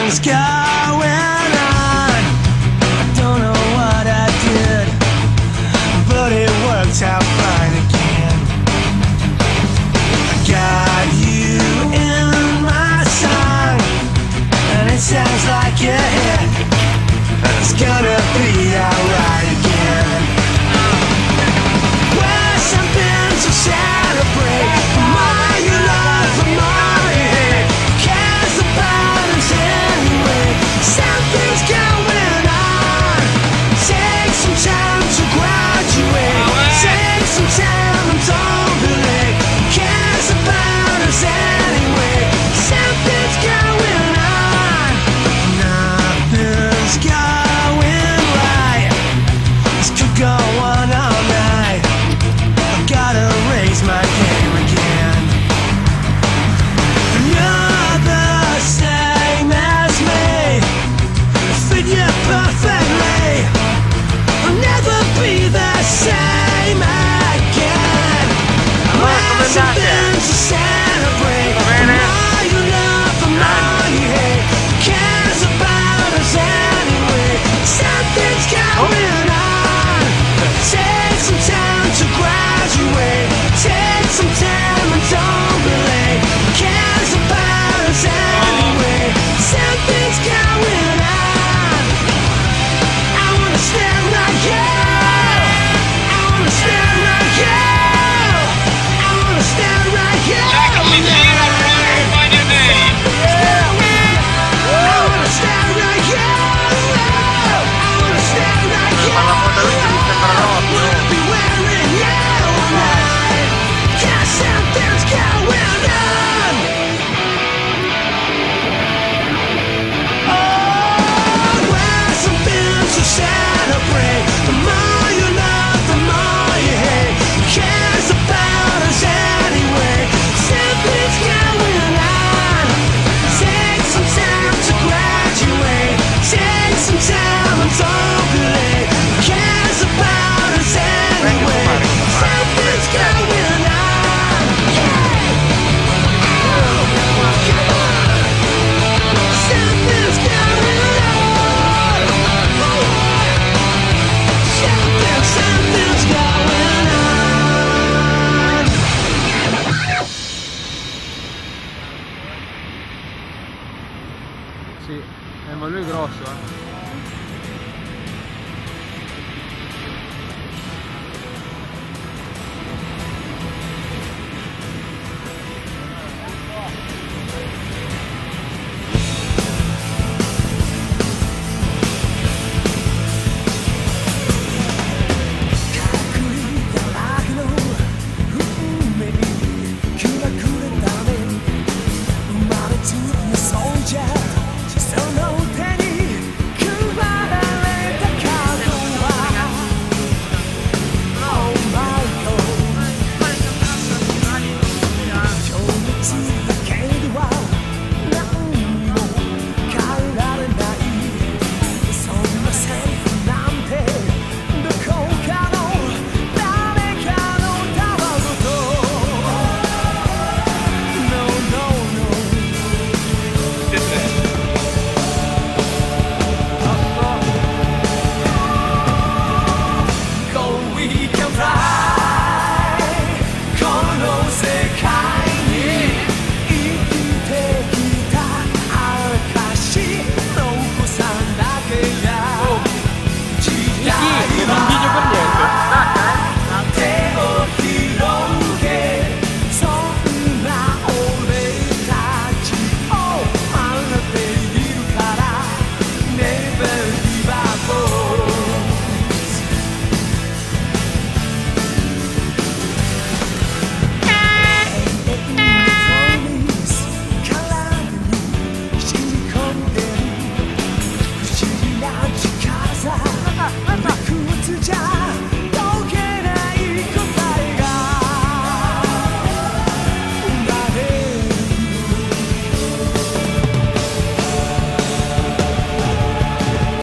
Something's going on. I don't know what I did, but it worked out fine again. I got you in my song, and it sounds like a hit. It's gonna be alright again. Well, something to celebrate. The more you love, the more you hate. Who cares about us anyway? Something's going on. Take some time to graduate. Take some time and don't be late. Who cares about us anyway? Something's going on. Nothing's going right. This could go on all night. I gotta raise my game again. You're the same as me, fit you perfectly. I'll never be the same again. There's something to celebrate. The more you love, the more you hate. Who cares about us anyway? Something's going on. Take some time to graduate. Take some time and don't be late. Who cares about us anyway? Something's going on. I wanna stand like you. I wanna stand like you. I wanna stand like you. I wanna stand like you. I wanna stand like you. Wanna be wearing you all night. 'Cause something's going on. Oh, well, something to celebrate. The more you love, the more you hate. Who cares about us anyway? Something's going on. Take some time to graduate. Take some time and don't be late. Who cares about us anyway? Something's going on. Yeah. Oh, come on. Something's going on. Something's going on. Sì, ma lui è grosso, eh.